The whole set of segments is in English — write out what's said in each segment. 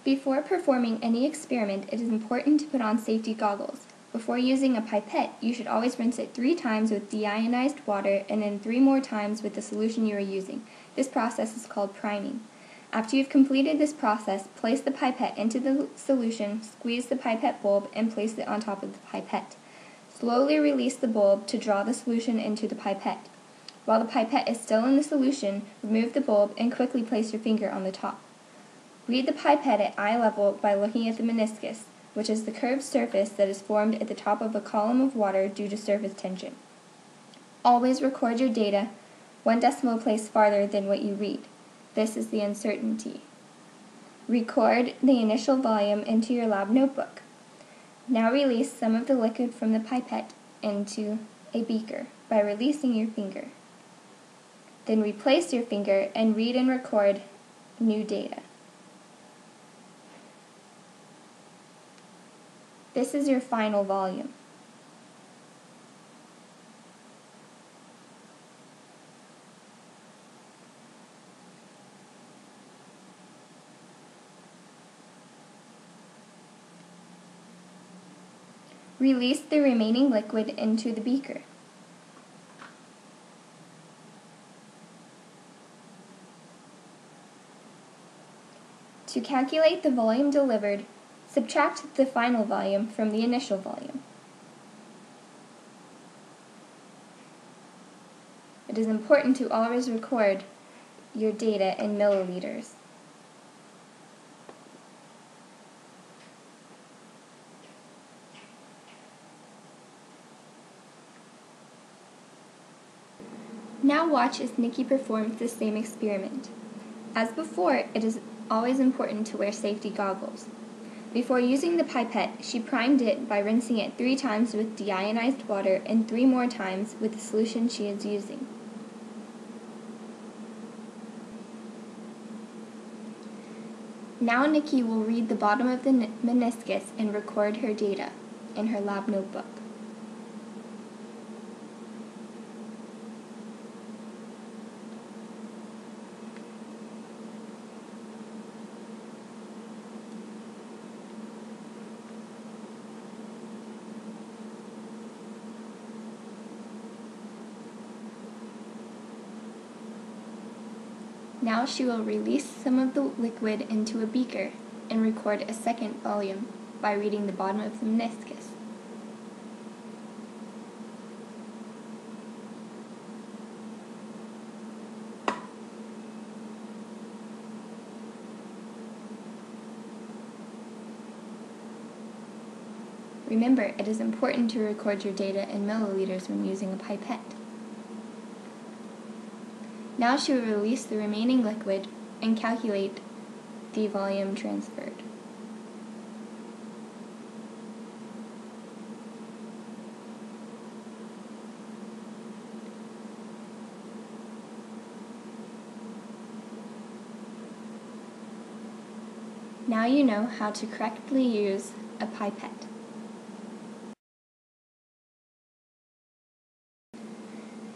Before performing any experiment, it is important to put on safety goggles. Before using a pipette, you should always rinse it 3 times with deionized water and then 3 more times with the solution you are using. This process is called priming. After you've completed this process, place the pipette into the solution, squeeze the pipette bulb, and place it on top of the pipette. Slowly release the bulb to draw the solution into the pipette. While the pipette is still in the solution, remove the bulb and quickly place your finger on the top. Read the pipette at eye level by looking at the meniscus, which is the curved surface that is formed at the top of a column of water due to surface tension. Always record your data 1 decimal place farther than what you read. This is the uncertainty. Record the initial volume into your lab notebook. Now release some of the liquid from the pipette into a beaker by releasing your finger. Then replace your finger and read and record new data. This is your final volume. Release the remaining liquid into the beaker. To calculate the volume delivered, subtract the final volume from the initial volume. It is important to always record your data in milliliters. Now watch as Nikki performs the same experiment. As before, it is always important to wear safety goggles. Before using the pipette, she primed it by rinsing it 3 times with deionized water and 3 more times with the solution she is using. Now Nikki will read the bottom of the meniscus and record her data in her lab notebook. Now she will release some of the liquid into a beaker and record a second volume by reading the bottom of the meniscus. Remember, it is important to record your data in milliliters when using a pipette. Now she will release the remaining liquid and calculate the volume transferred. Now you know how to correctly use a pipette.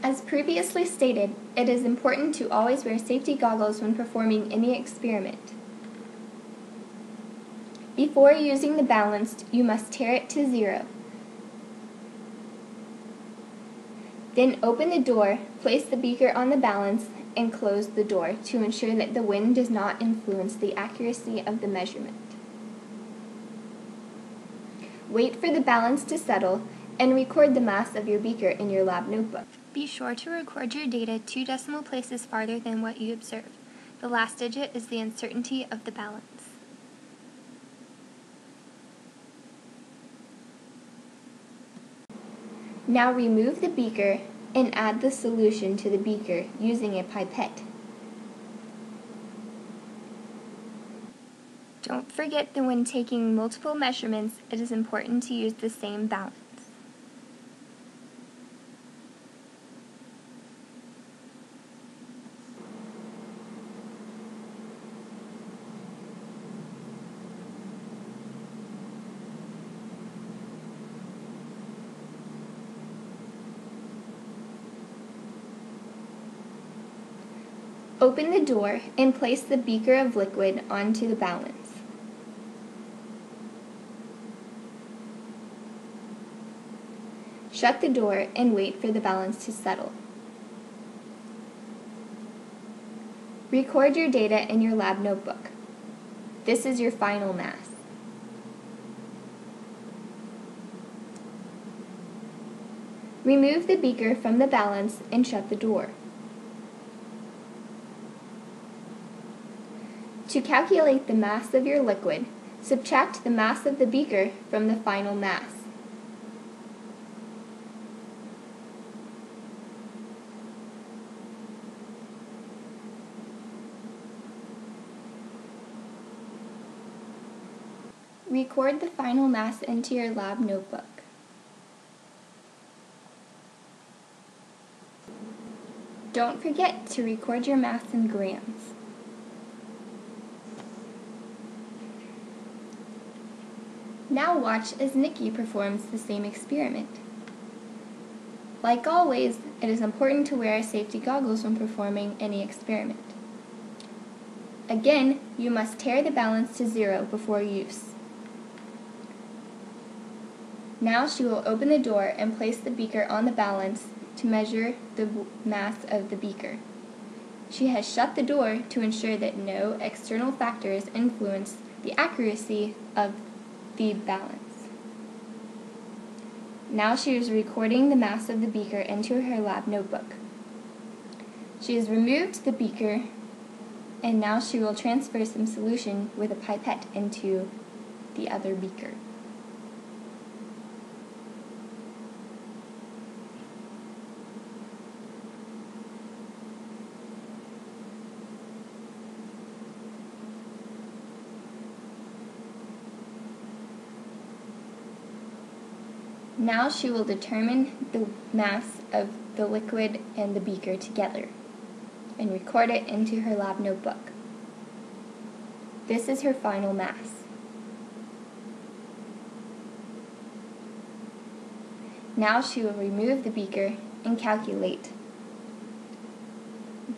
As previously stated, it is important to always wear safety goggles when performing any experiment. Before using the balanced, you must tare it to 0. Then open the door, place the beaker on the balance, and close the door to ensure that the wind does not influence the accuracy of the measurement. Wait for the balance to settle and record the mass of your beaker in your lab notebook. Be sure to record your data 2 decimal places farther than what you observe. The last digit is the uncertainty of the balance. Now remove the beaker and add the solution to the beaker using a pipette. Don't forget that when taking multiple measurements, it is important to use the same balance. Open the door and place the beaker of liquid onto the balance. Shut the door and wait for the balance to settle. Record your data in your lab notebook. This is your final mass. Remove the beaker from the balance and shut the door. To calculate the mass of your liquid, subtract the mass of the beaker from the final mass. Record the final mass into your lab notebook. Don't forget to record your mass in grams. Now watch as Nikki performs the same experiment. Like always, it is important to wear safety goggles when performing any experiment. Again, you must tare the balance to 0 before use. Now she will open the door and place the beaker on the balance to measure the mass of the beaker. She has shut the door to ensure that no external factors influence the accuracy of the balance. Now she is recording the mass of the beaker into her lab notebook. She has removed the beaker, and now she will transfer some solution with a pipette into the other beaker. Now she will determine the mass of the liquid and the beaker together and record it into her lab notebook. This is her final mass. Now she will remove the beaker and calculate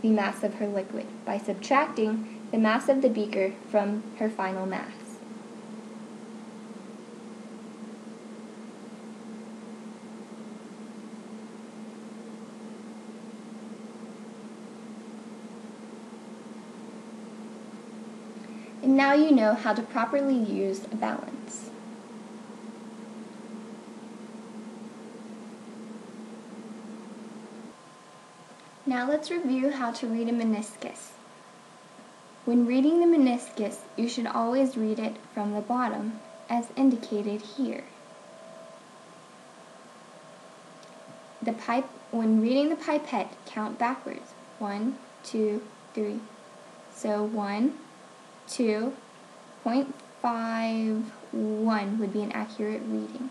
the mass of her liquid by subtracting the mass of the beaker from her final mass. And now you know how to properly use a balance. Now let's review how to read a meniscus. When reading the meniscus, you should always read it from the bottom, as indicated here. When reading the pipette, count backwards. 1, 2, 3. So 1, 2.51 would be an accurate reading.